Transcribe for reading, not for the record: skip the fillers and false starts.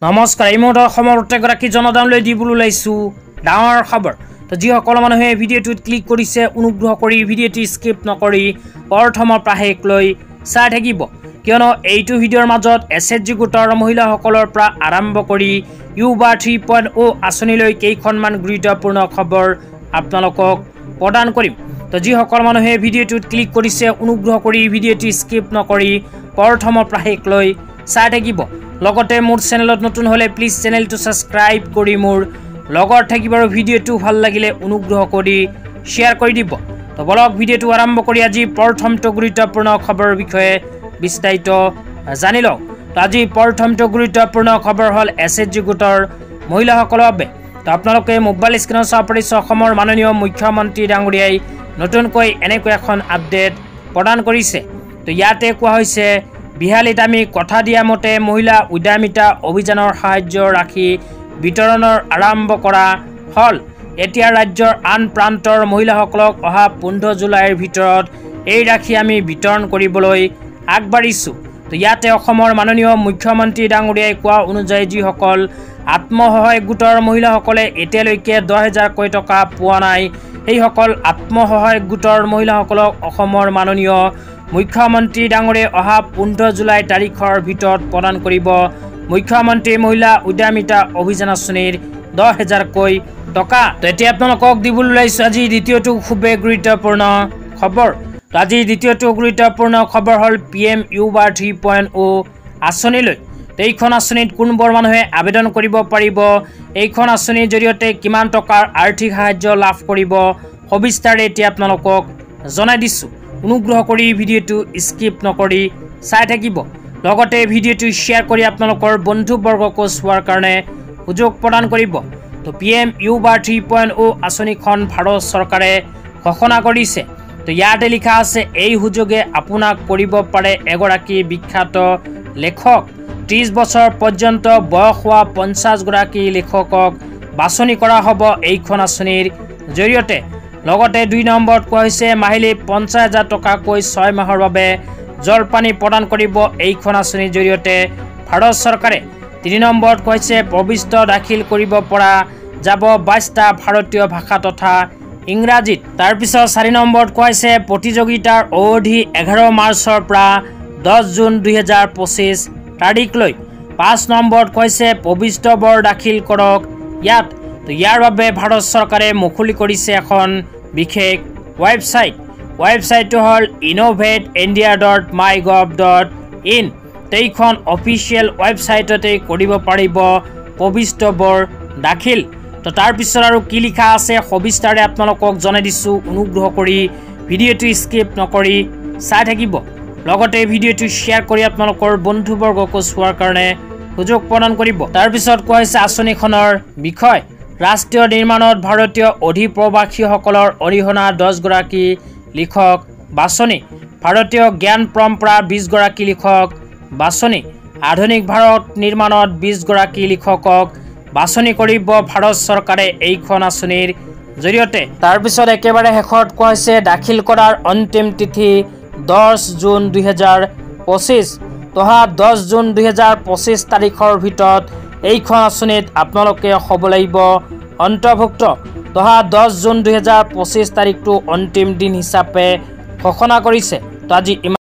নমস্কাৰ এই মুহূৰ্তত সমৰতেগৰাকী জনদানলৈ দিবলৈ লাইছো ডাঙৰ খবৰ তো যিসকল মানুহে ভিডিঅ'টোত ক্লিক কৰিছে অনুগ্ৰহ কৰি ভিডিঅ'টো স্কিপ নকৰি প্ৰথমৰ পৰা শেষলৈ চাই থাকিব কিয়নো এইটো ভিডিঅ'ৰ মাজত এছএচজি গোটৰ মহিলাসকলৰ পৰা আৰম্ভ কৰি ইউবা 3.0 আঁচনিলৈ কেইখনমান গুৰুত্বপূৰ্ণ খবৰ আপোনালোকক প্ৰদান কৰিম তো যিসকল মানুহে ভিডিঅ'টোত ক্লিক কৰিছে অনুগ্ৰহ কৰি ভিডিঅ'টো স্কিপ নকৰি প্ৰথমৰ পৰা শেষলৈ চাই থাকিব লগতে মোৰ চেনেলত নতুন হলে প্লিজ চেনেলটো সাবস্ক্ৰাইব কৰি মোৰ লগত থাকিব আৰু ভিডিঅ'টো ভাল লাগিলে অনুগ্ৰহ কৰি শেয়াৰ কৰি দিব তো বলক ভিডিঅ'টো আৰম্ভ কৰি আজি প্ৰথমটো গুৰুত্বপূৰ্ণ খবৰৰ বিষয়ে বিস্তাৰিত জানি লওঁ তো আজি প্ৰথমটো গুৰুত্বপূৰ্ণ খবৰ হল এছএচজি গোটৰ মহিলাসকলৰ বাবে তো আপোনালোকে মোবাইল স্ক্ৰীনত চাব পাৰিছে অসমৰ মাননীয় মুখ্যমন্ত্ৰী ডাঙৰীয়াই নতুনকৈ এনেকৈ এখন আপডেট প্ৰদান কৰিছে তো ইয়াতে কোৱা হৈছে বিহালীত আমি কথা দিয়া মতে মহিলা উদ্যমিতা অভিযানৰ সাহায্য ৰাখি বিতৰণৰ আৰম্ভ কৰা হল এতিয়া ৰাজ্যৰ আন প্ৰান্তৰ মহিলাসকলক অহা 15 জুলাইৰ ভিতৰত এই ৰাখি আমি বিতৰণ কৰিবলৈ আগবাঢ়িছো তো ইয়াতে অসমৰ মাননীয় মুখ্যমন্ত্ৰী ডাঙৰীয়াই কোৱা অনুযায়ী যিসকল আত্মসহায়ক গোটৰ মহিলাসকলে এতিয়ালৈকে 10,000 কৈ টকা পোৱা নাই সেইসকল আত্মসহায়ক গোটৰ মহিলাসকলক অসমৰ মাননীয় মুখ্যমন্ত্ৰী ডাঙৰীয়াই অহা 15 জুলাই তাৰিখৰ ভিতৰত প্ৰদান কৰিব মুখ্যমন্ত্ৰী মহিলা উদ্যমিতা অভিযান আঁচনিৰ 10,000 কৈ টকা তো এতিয়া আপোনালোকক দিবলৈ ওলাইছো আজি দ্বিতীয়টো খুবেই গুৰুত্বপূৰ্ণ খবৰ তো আজি দ্বিতীয়টো গুৰুত্বপূৰ্ণ খবৰ হল PM ইউবা 3.0 আঁচনিলৈ এইখন আঁচনিত কোনবোৰ মানুহে আবেদন কৰিব পাৰিব এইখন আঁচনিৰ জৰিয়তে কিমান টকাৰ আৰ্থিক সাহায্য লাভ কৰিব সবিস্তাৰে এতিয়া আপোনালোকক জনাই দিছো অনুগ্ৰহ কৰি ভিডিঅ'টো স্কিপ নকৰি চাই থাকিব লগতে ভিডিঅ'টো শ্বেয়াৰ কৰি আপোনালোকৰ বন্ধুবৰ্গকো চোৱাৰ কাৰণে সুযোগ প্ৰদান কৰিব তো PM ইউবা 3.0 আঁচনিখন ভাৰত চৰকাৰে ঘোষণা কৰিছে তো ইয়াতে লিখা আছে এই সুযোগে আপোনাক কৰিব পাৰে এগৰাকী বিখ্যাত লেখক 30 বছৰ পৰ্যন্ত বয়স হোৱা 50 গৰাকী লেখকক বাছনি কৰা হ'ব এইখন আঁচনিৰ জৰিয়তে লগতে 2 নম্বৰত কোৱা হৈছে মাহিলী 50,000 টকাকৈ 6 মাহৰ বাবে জলপানী প্ৰদান কৰিব এইখন আঁচনিৰ জৰিয়তে ভাৰত চৰকাৰে 3 নম্বৰত কোৱা হৈছে প্ৰবিষ্ট দাখিল কৰিব পৰা যাব 22টা ভাৰতীয় ভাষা তথা ইংৰাজীত তাৰ পিছত 4 নম্বৰত কোৱা হৈছে প্ৰতিযোগিতাৰ অৱধি 11 মাৰ্চৰ পৰা 10 জুন 2025 তাৰিখলৈ 5 নম্বৰত কোৱা হৈছে প্ৰবিষ্ট বৰ দাখিল কৰক ইয়াত তো ইয়াৰ বাবে ভাৰত চৰকাৰে মুকলি কৰিছে এখন বিশেষ ৱেবছাইটটো হল innovateindia.mygov.in এইখন অফিচিয়েল ৱেবছাইটতে কৰিব পাৰিব প্ৰবিষ্ট বৰ দাখিল তো তাৰ পিছত আৰু কি লিখা আছে সবিস্তাৰে আপোনালোকক জনাই দিছো অনুগ্ৰহ কৰি ভিডিঅ'টো স্কিপ নকৰি চাই থাকিব লগতে ভিডিঅ'টো শ্বেয়াৰ কৰি আপোনালোকৰ বন্ধুবৰ্গকো চোৱাৰ কাৰণে সুযোগ প্ৰদান কৰিব তাৰ পিছত কোৱা হৈছে আঁচনিখনৰ বিষয় ৰাষ্ট্ৰীয় নিৰ্মাণত ভাৰতীয় অধিপ্ৰবাসীসকলৰ অৰিহণা 10 গৰাকী লিখক বাছনি ভাৰতীয় জ্ঞান পৰম্পৰা 20 গৰাকী লিখক বাছনি আধুনিক ভাৰত নিৰ্মাণত 20 গৰাকী লিখকক বাছনি কৰিব ভাৰত চৰকাৰে এইখন আঁচনিৰ জৰিয়তে তাৰ পিছত একেবাৰে শেষত কোৱা হৈছে দাখিল কৰাৰ অন্তিম তিথি 10 জুন 2025 তহা 10 জুন 2025 তাৰিখৰ ভিতৰত এইখন আঁচনিত আপোনালোকে হ'ব লাগিব অন্তৰ্ভুক্ত তহা 10 জুন 2025 তাৰিখটো অন্তিম দিন হিচাপে ঘোষণা কৰিছে তো আজি